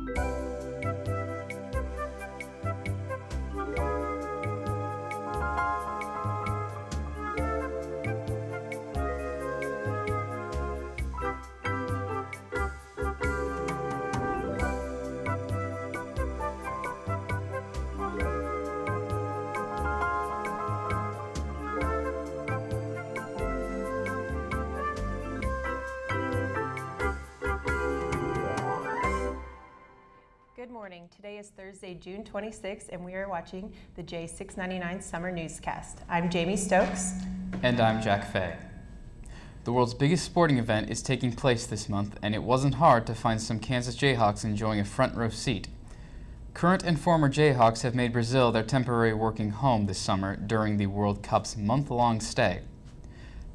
Good morning. Today is Thursday, June 26th, and we are watching the J699 Summer Newscast. I'm Jamie Stokes. And I'm Jack Fay. The world's biggest sporting event is taking place this month, and it wasn't hard to find some Kansas Jayhawks enjoying a front row seat. Current and former Jayhawks have made Brazil their temporary working home this summer during the World Cup's month-long stay.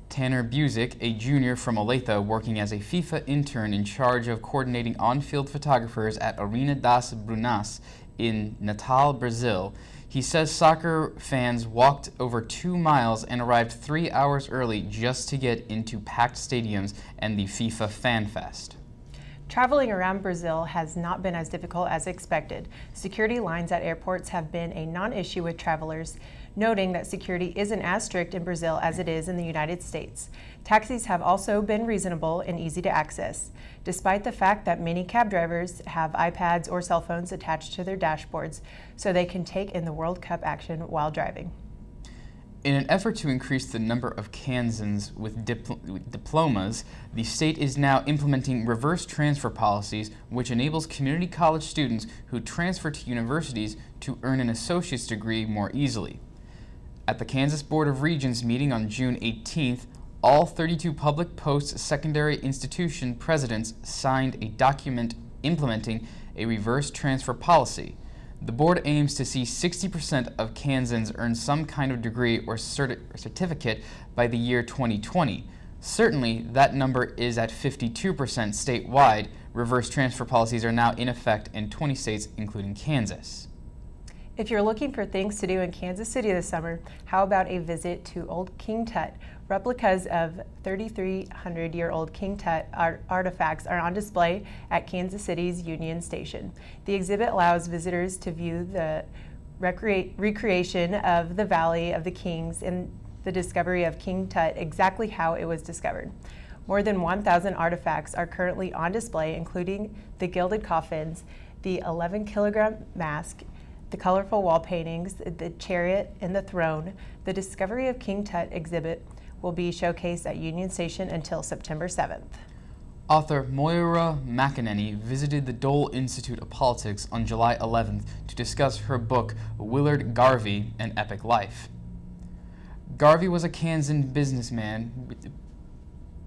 Tanner Busick, a junior from Olathe working as a FIFA intern in charge of coordinating on-field photographers at Arena das Brunas in Natal, Brazil. He says soccer fans walked over 2 miles and arrived 3 hours early just to get into packed stadiums and the FIFA Fan Fest. Traveling around Brazil has not been as difficult as expected. Security lines at airports have been a non-issue with travelers, noting that security isn't as strict in Brazil as it is in the United States. Taxis have also been reasonable and easy to access, despite the fact that many cab drivers have iPads or cell phones attached to their dashboards so they can take in the World Cup action while driving. In an effort to increase the number of Kansans with diplomas, the state is now implementing reverse transfer policies, which enables community college students who transfer to universities to earn an associate's degree more easily. At the Kansas Board of Regents meeting on June 18th, all 32 public post-secondary institution presidents signed a document implementing a reverse transfer policy. The board aims to see 60% of Kansans earn some kind of degree or certificate by the year 2020. Certainly, that number is at 52% statewide. Reverse transfer policies are now in effect in 20 states, including Kansas. If you're looking for things to do in Kansas City this summer, how about a visit to Old King Tut? Replicas of 3,300-year-old King Tut artifacts are on display at Kansas City's Union Station. The exhibit allows visitors to view the recreation of the Valley of the Kings and the discovery of King Tut, exactly how it was discovered. More than 1,000 artifacts are currently on display, including the gilded coffins, the 11-kilogram mask, the colorful wall paintings, the chariot, and the throne. The Discovery of King Tut exhibit will be showcased at Union Station until September 7th. Author Moira McEnany visited the Dole Institute of Politics on July 11th to discuss her book, Willard Garvey, An Epic Life. Garvey was a Kansan businessman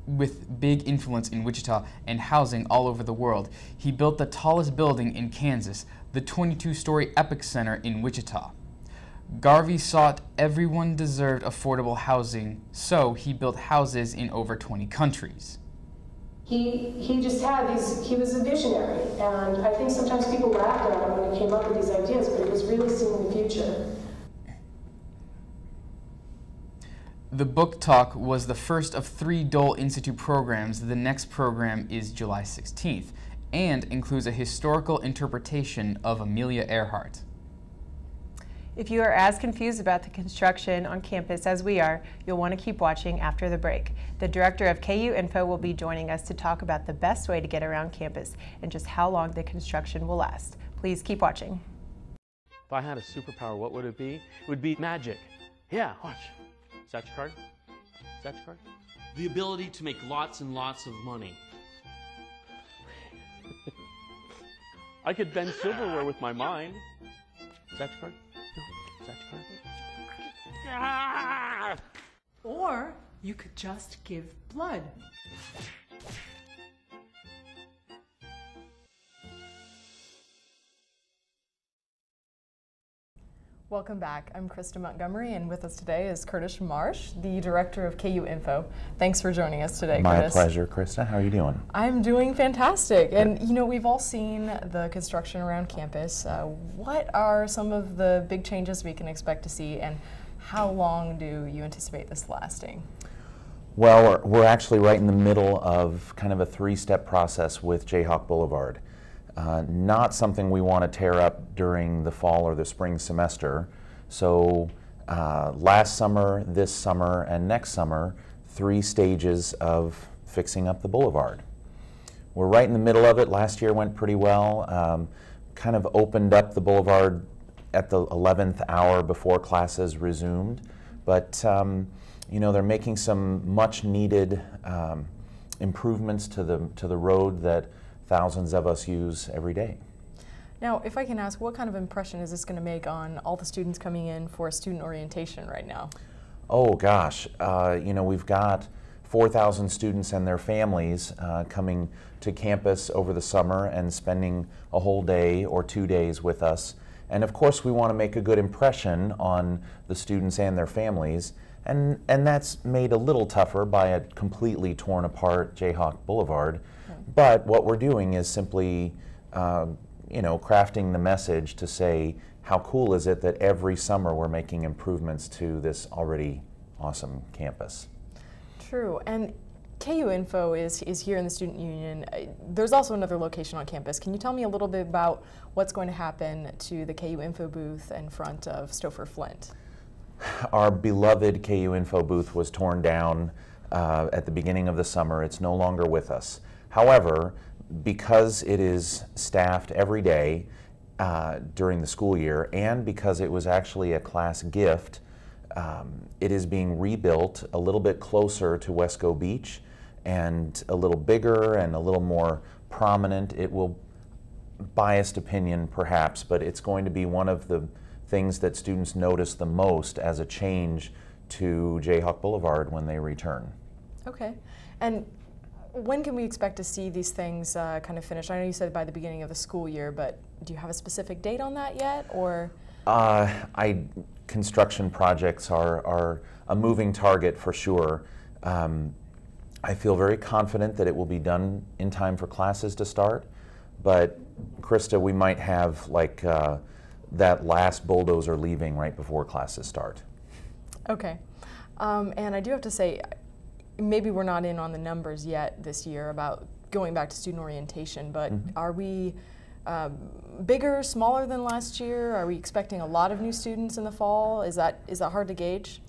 with big influence in Wichita and housing all over the world. He built the tallest building in Kansas, the 22-story Epic Center in Wichita. Garvey thought everyone deserved affordable housing, so he built houses in over 20 countries. He just had these, he was a visionary, and I think sometimes people laughed at him when he came up with these ideas, but it was really seeing the future. The book talk was the first of 3 Dole Institute programs. The next program is July 16th and includes a historical interpretation of Amelia Earhart. If you are as confused about the construction on campus as we are, you'll want to keep watching after the break. The director of KU Info will be joining us to talk about the best way to get around campus and just how long the construction will last. Please keep watching. If I had a superpower, what would it be? It would be magic. Yeah, watch. Is that your card? Is that your card? The ability to make lots and lots of money. I could bend silverware with my mind. Is that your card? No. Is that your card? Or you could just give blood. Welcome back. I'm Krista Montgomery, and with us today is Curtis Marsh, the director of KU Info. Thanks for joining us today, Curtis. My pleasure, Krista. How are you doing? I'm doing fantastic. And you know, we've all seen the construction around campus. What are some of the big changes we can expect to see, and how long do you anticipate this lasting? Well, we're actually right in the middle of kind of a 3-step process with Jayhawk Boulevard. not something we want to tear up during the fall or the spring semester. So last summer, this summer, and next summer, 3 stages of fixing up the boulevard. We're right in the middle of it. Last year went pretty well. Kind of opened up the boulevard at the 11th hour before classes resumed. But you know, they're making some much needed improvements to the road that thousands of us use every day. Now, if I can ask, what kind of impression is this going to make on all the students coming in for student orientation right now? Oh gosh, you know, we've got 4,000 students and their families coming to campus over the summer and spending a whole day or 2 days with us. And of course we want to make a good impression on the students and their families, and that's made a little tougher by a completely torn apart Jayhawk Boulevard. But what we're doing is simply you know, crafting the message to say, how cool is it that every summer we're making improvements to this already awesome campus. True, and KU Info is here in the Student Union. There's also another location on campus. Can you tell me a little bit about what's going to happen to the KU Info booth in front of Stouffer Flint? Our beloved KU Info booth was torn down at the beginning of the summer. It's no longer with us. However, because it is staffed every day during the school year, and because it was actually a class gift, it is being rebuilt a little bit closer to Wesco Beach and a little bigger and a little more prominent. It will, biased opinion perhaps, but it's going to be one of the things that students notice the most as a change to Jayhawk Boulevard when they return. Okay, and when can we expect to see these things kind of finished? I know you said by the beginning of the school year, but do you have a specific date on that yet, or? Construction projects are a moving target for sure. I feel very confident that it will be done in time for classes to start, but Krista, we might have like that last bulldozer leaving right before classes start. Okay, and I do have to say, maybe we're not in on the numbers yet this year about going back to student orientation, but are we bigger, smaller than last year? Are we expecting a lot of new students in the fall? Is that hard to gauge?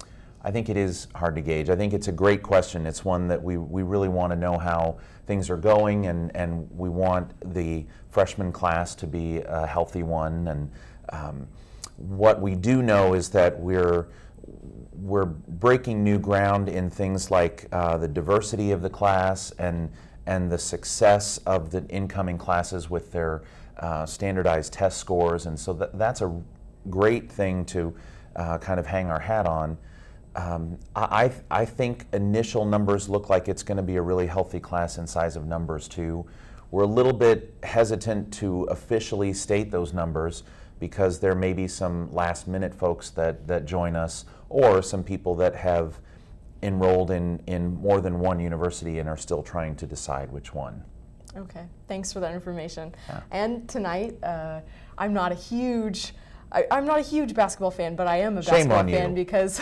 I think it is hard to gauge. I think it's a great question. It's one that we really want to know how things are going, and we want the freshman class to be a healthy one. And what we do know is that we're breaking new ground in things like the diversity of the class and the success of the incoming classes with their standardized test scores, and so that's a great thing to kind of hang our hat on. I think initial numbers look like it's going to be a really healthy class in size of numbers too. We're a little bit hesitant to officially state those numbers because there may be some last minute folks that join us, or some people that have enrolled in more than one university and are still trying to decide which one. Okay, thanks for that information. Yeah. And tonight, I'm not a huge basketball fan, but I am a basketball fan because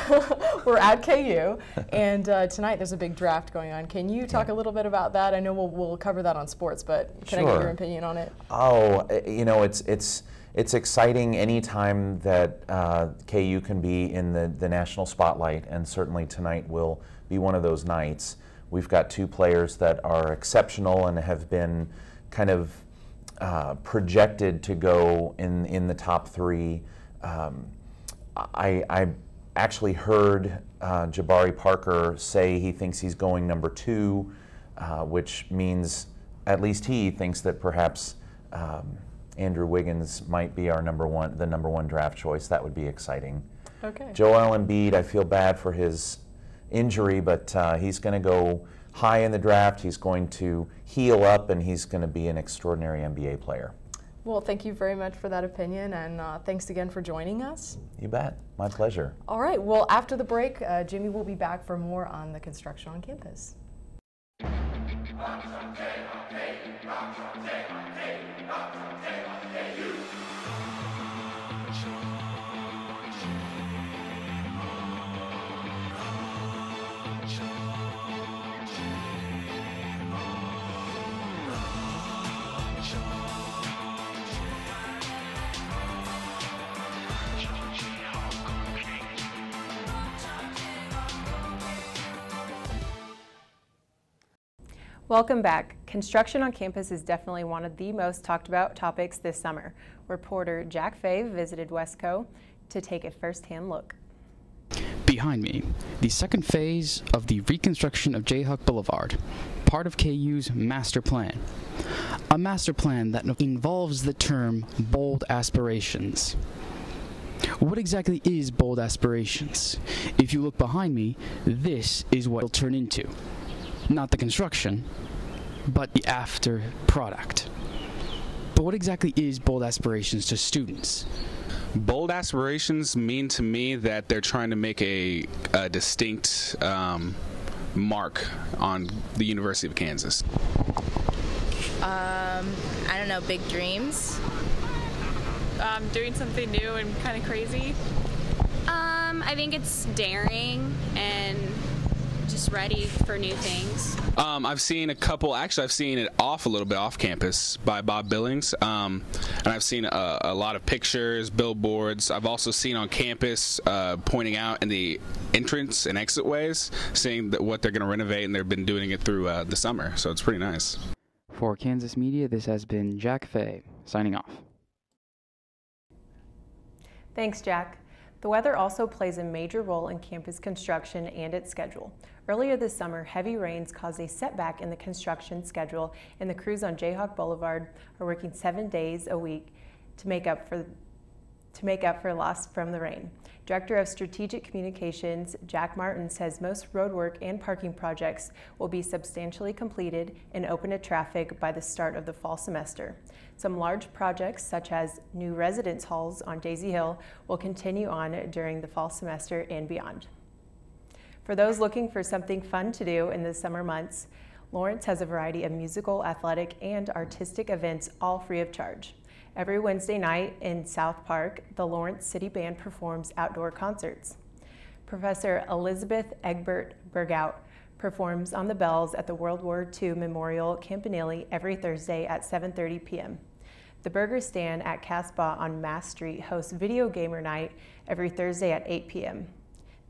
we're at KU, and tonight there's a big draft going on. Can you talk a little bit about that? I know we'll cover that on sports, but can I get your opinion on it? Oh, you know, it's exciting anytime that KU can be in the national spotlight, and certainly tonight will be one of those nights. We've got 2 players that are exceptional and have been kind of projected to go in the top 3. I actually heard Jabari Parker say he thinks he's going number 2, which means at least he thinks that perhaps Andrew Wiggins might be the number one draft choice. That would be exciting. Okay. Joel Embiid, I feel bad for his injury, but he's going to go high in the draft. He's going to heal up, and he's going to be an extraordinary NBA player. Well, thank you very much for that opinion, and thanks again for joining us. You bet. My pleasure. All right. Well, after the break, Jimmy will be back for more on the construction on campus. Welcome back. Construction on campus is definitely one of the most talked about topics this summer. Reporter Jack Fay visited Wesco to take a first-hand look. Behind me, the second phase of the reconstruction of Jayhawk Boulevard, part of KU's master plan. A master plan that involves the term bold aspirations. What exactly is bold aspirations? If you look behind me, this is what it'll turn into. Not the construction, but the after product. But what exactly is bold aspirations to students? Bold aspirations mean to me that they're trying to make a distinct mark on the University of Kansas. I don't know, big dreams. Doing something new and kind of crazy. I think it's daring and just ready for new things. I've seen a couple, actually I've seen it a little bit off campus by Bob Billings, and I've seen a lot of pictures, billboards. I've also seen on campus pointing out in the entrance and exit ways, saying that what they're going to renovate, and they've been doing it through the summer, so it's pretty nice. For Kansas Media, this has been Jack Fay, signing off. Thanks, Jack. The weather also plays a major role in campus construction and its schedule. Earlier this summer, heavy rains caused a setback in the construction schedule, and the crews on Jayhawk Boulevard are working 7 days a week to make up for loss from the rain. Director of Strategic Communications, Jack Martin, says most roadwork and parking projects will be substantially completed and open to traffic by the start of the fall semester. Some large projects, such as new residence halls on Daisy Hill, will continue on during the fall semester and beyond. For those looking for something fun to do in the summer months, Lawrence has a variety of musical, athletic, and artistic events, all free of charge. Every Wednesday night in South Park, the Lawrence City Band performs outdoor concerts. Professor Elizabeth Egbert Bergout performs on the bells at the World War II Memorial Campanile every Thursday at 7:30 p.m. The Burger Stand at Casbah on Mass Street hosts Video Gamer Night every Thursday at 8 p.m.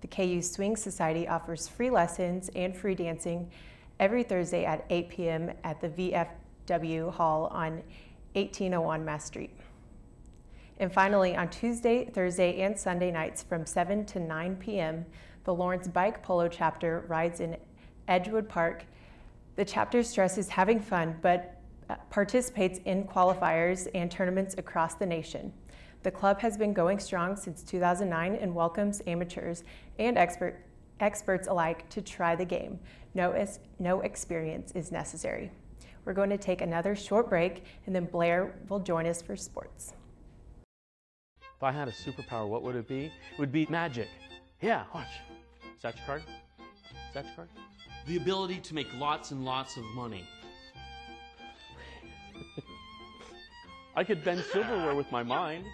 The KU Swing Society offers free lessons and free dancing every Thursday at 8 p.m. at the VFW Hall on 1801 Mass Street. And finally, on Tuesday, Thursday, and Sunday nights from 7 to 9 p.m., the Lawrence Bike Polo Chapter rides in Edgewood Park. The chapter stresses having fun, but participates in qualifiers and tournaments across the nation. The club has been going strong since 2009 and welcomes amateurs and experts alike to try the game. No experience is necessary. We're going to take another short break, and then Blair will join us for sports. If I had a superpower, what would it be? It would be magic. Yeah, watch. Is that your card? Is that your card? The ability to make lots and lots of money. I could bend silverware with my mind.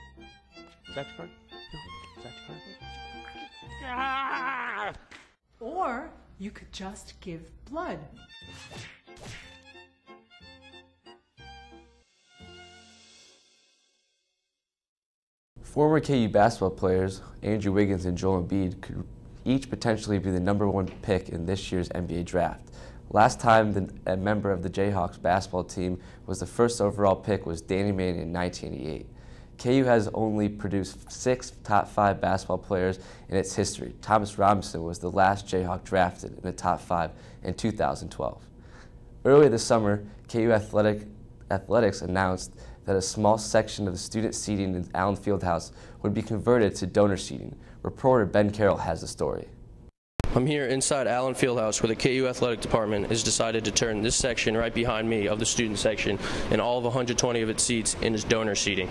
Is that your card? No. Is that your card? Or you could just give blood. Former KU basketball players Andrew Wiggins and Joel Embiid could each potentially be the #1 pick in this year's NBA draft. Last time a member of the Jayhawks basketball team was the first overall pick was Danny Manning in 1988. KU has only produced 6 top 5 basketball players in its history. Thomas Robinson was the last Jayhawk drafted in the top 5 in 2012. Earlier this summer, KU Athletics announced that a small section of the student seating in Allen Fieldhouse would be converted to donor seating. Reporter Ben Carroll has the story. I'm here inside Allen Fieldhouse where the KU Athletic Department has decided to turn this section right behind me of the student section and all of 120 of its seats into donor seating.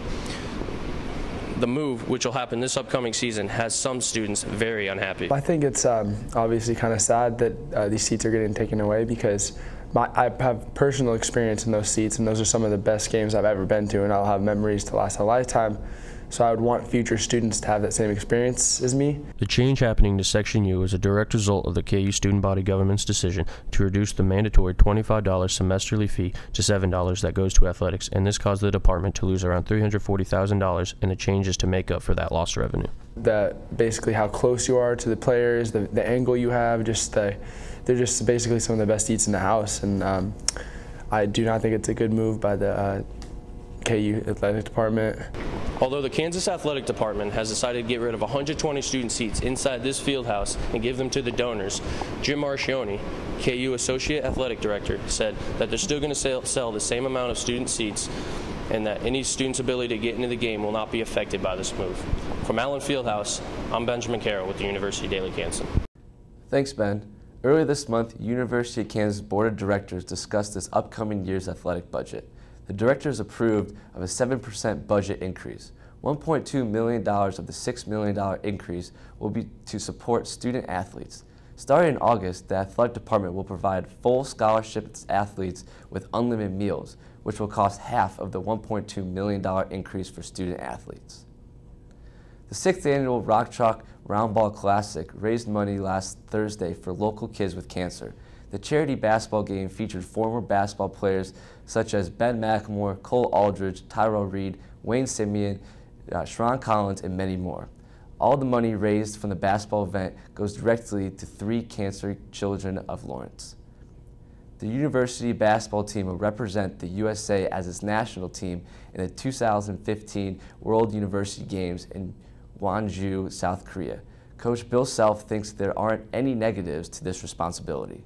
The move, which will happen this upcoming season, has some students very unhappy. I think it's obviously kind of sad that these seats are getting taken away because I have personal experience in those seats, and those are some of the best games I've ever been to, and I'll have memories to last a lifetime. So I would want future students to have that same experience as me. The change happening to Section U is a direct result of the KU student body government's decision to reduce the mandatory $25 semesterly fee to $7 that goes to athletics, and this caused the department to lose around $340,000, and the change is to make up for that lost revenue. That basically how close you are to the players, the angle you have, they're just basically some of the best seats in the house, and I do not think it's a good move by the KU athletic department. Although the Kansas Athletic Department has decided to get rid of 120 student seats inside this field house and give them to the donors, Jim Marchioni, KU Associate Athletic Director, said that they're still going to sell the same amount of student seats and that any student's ability to get into the game will not be affected by this move. From Allen Fieldhouse, I'm Benjamin Carroll with the University Daily Canson. Thanks, Ben. Earlier this month, University of Kansas Board of Directors discussed this upcoming year's athletic budget. The directors approved of a 7% budget increase. $1.2 million of the $6 million increase will be to support student athletes. Starting in August, the athletic department will provide full scholarship athletes with unlimited meals, which will cost half of the $1.2 million increase for student athletes. The 6th annual Rock Chalk Roundball Classic raised money last Thursday for local kids with cancer. The charity basketball game featured former basketball players such as Ben McLemore, Cole Aldridge, Tyrell Reed, Wayne Simeon, Sharon Collins, and many more. All the money raised from the basketball event goes directly to 3 cancer children of Lawrence. The university basketball team will represent the USA as its national team in the 2015 World University Games in Gwangju, South Korea. Coach Bill Self thinks there aren't any negatives to this responsibility.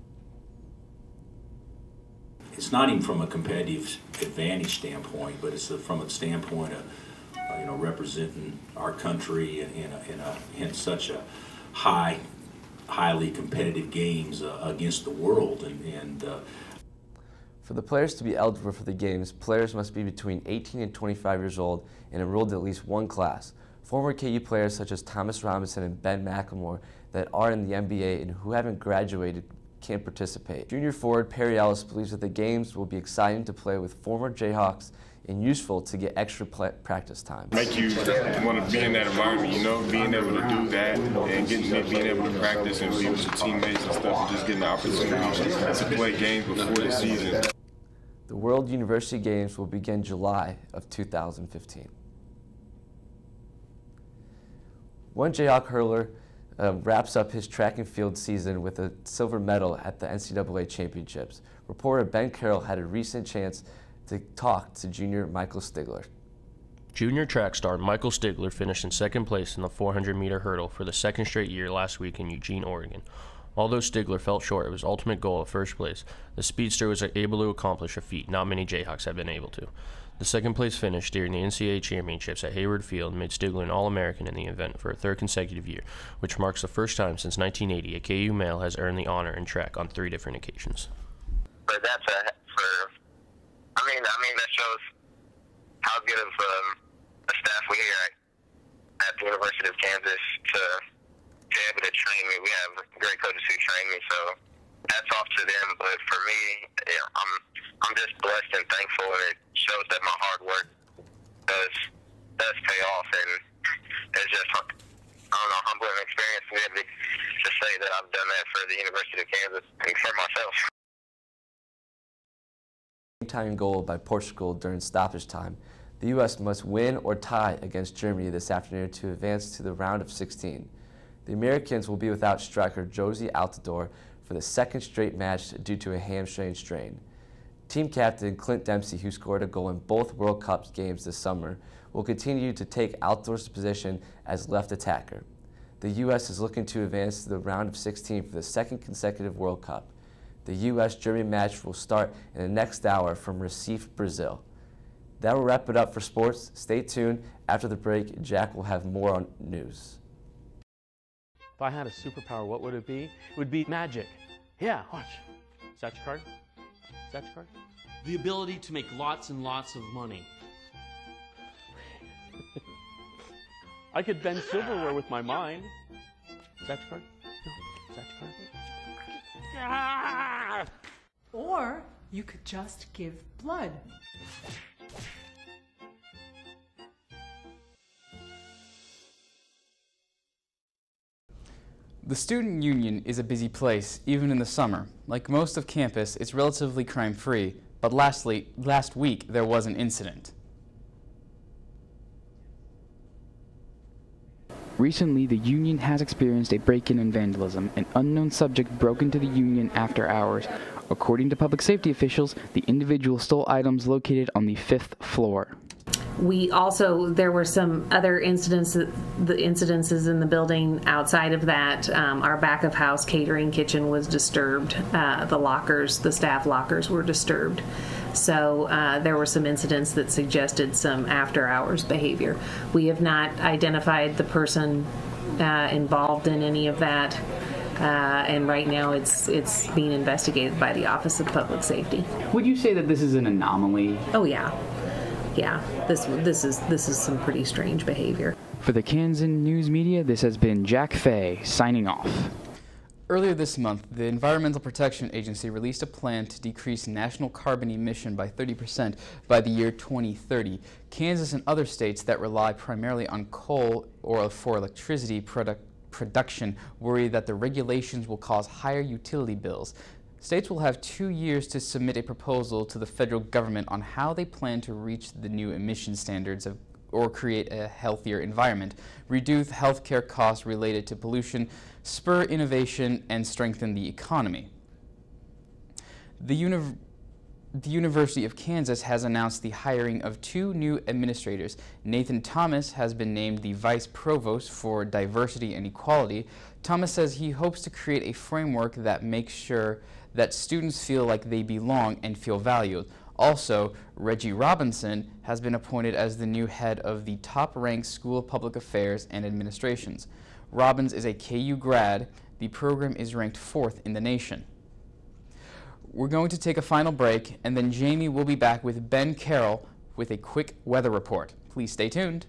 It's not even from a competitive advantage standpoint, but it's from a standpoint of representing our country in such a highly competitive games against the world. For the players to be eligible for the games, players must be between 18 and 25 years old and enrolled in at least one class. Former KU players such as Thomas Robinson and Ben McLemore that are in the NBA and who haven't graduated can participate. Junior forward Perry Ellis believes that the games will be exciting to play with former Jayhawks and useful to get extra practice time. Make you want to be in that environment, being able to do that and being able to practice and be with your teammates and stuff, and just getting the opportunity to play games before the season. The World University Games will begin July of 2015. One Jayhawk hurler wraps up his track and field season with a silver medal at the NCAA Championships. Reporter Ben Carroll had a recent chance to talk to junior Michael Stigler. Junior track star Michael Stigler finished in second place in the 400-meter hurdle for the second straight year last week in Eugene, Oregon. Although Stigler fell short of his ultimate goal of first place, the speedster was able to accomplish a feat not many Jayhawks have been able to. The second place finish during the NCAA Championships at Hayward Field made Stigler an All-American in the event for a third consecutive year, which marks the first time since 1980 a KU male has earned the honor in track on 3 different occasions. But that shows how good of a staff we here at the University of Kansas to be able to train me. We have great coaches who train me, so hats off to them. But for me, I'm just blessed and thankful, and it shows that my hard work does pay off, and it's just humbling experience to be able to say that I've done that for the University of Kansas and for myself. Time goal by Portugal during stoppage time. The U.S. must win or tie against Germany this afternoon to advance to the round of 16. The Americans will be without striker Josie Altidore for the second straight match due to a hamstring strain. Team captain Clint Dempsey, who scored a goal in both World Cup games this summer, will continue to take Altidore's position as left attacker. The U.S. is looking to advance to the round of 16 for the second consecutive World Cup. The U.S.-Germany match will start in the next hour from Recife, Brazil. That will wrap it up for sports. Stay tuned. After the break, Jack will have more on news. If I had a superpower, what would it be? It would be magic. Yeah, watch. Is that your card? Is that your card? The ability to make lots and lots of money. I could bend silverware with my mind. Is that your card? No. Is that your card? Or you could just give blood. The student union is a busy place, even in the summer. Like most of campus, it's relatively crime-free, but last week there was an incident. Recently, the union has experienced a break-in and vandalism. An unknown subject broke into the union after hours. According to public safety officials, the individual stole items located on the 5th floor. There were some other incidences in the building outside of that. Our back of house catering kitchen was disturbed. The staff lockers were disturbed. So there were some incidents that suggested some after hours behavior. We have not identified the person involved in any of that. And right now it's being investigated by the Office of Public Safety. Would you say that this is an anomaly? Oh yeah. Yeah, this is some pretty strange behavior. For the Kansas News Media, this has been Jack Fay signing off. Earlier this month, the Environmental Protection Agency released a plan to decrease national carbon emission by 30% by the year 2030. Kansas and other states that rely primarily on coal or for electricity production worry that the regulations will cause higher utility bills. States will have 2 years to submit a proposal to the federal government on how they plan to reach the new emission standards or create a healthier environment, reduce healthcare costs related to pollution, spur innovation, and strengthen the economy. The University of Kansas has announced the hiring of 2 new administrators. Nathan Thomas has been named the Vice Provost for Diversity and Equality. Thomas says he hopes to create a framework that makes sure that students feel like they belong and feel valued. Also, Reggie Robinson has been appointed as the new head of the top-ranked School of Public Affairs and Administrations. Robbins is a KU grad. The program is ranked 4th in the nation. We're going to take a final break, and then Jamie will be back with Ben Carroll with a quick weather report. Please stay tuned.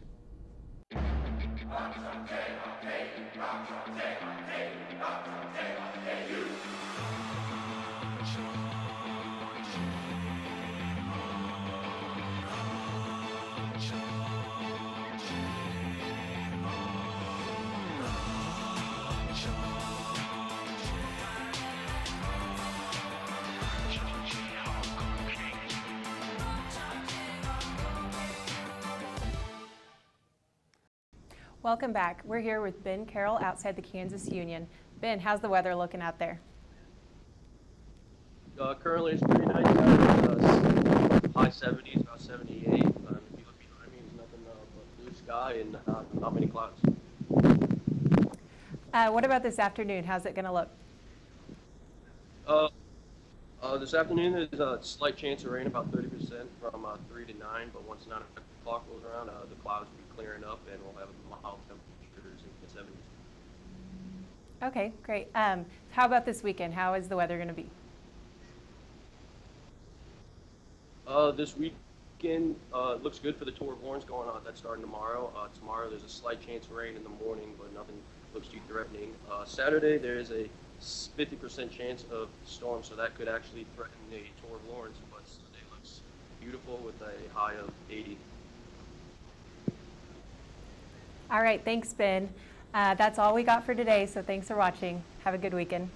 Welcome back. We're here with Ben Carroll outside the Kansas Union. Ben, how's the weather looking out there? Currently it's pretty nice. High 70s, about 78. If you look behind me, there's nothing but blue sky and not many clouds. What about this afternoon? How's it going to look? This afternoon there's a slight chance of rain, about 30% from 3 to 9, but once 9 o'clock rolls around, the clouds will be clearing up and we'll have mild temperatures in the 70s. Okay, great. How about this weekend? How is the weather going to be? This weekend looks good for the Tour of Lawrence going on. That's starting tomorrow. Tomorrow there's a slight chance of rain in the morning, but nothing looks too threatening. Saturday there is a 50% chance of storm, so that could actually threaten the Tour of Lawrence, but Sunday looks beautiful with a high of 80. All right, thanks, Ben. That's all we got for today, so thanks for watching. Have a good weekend.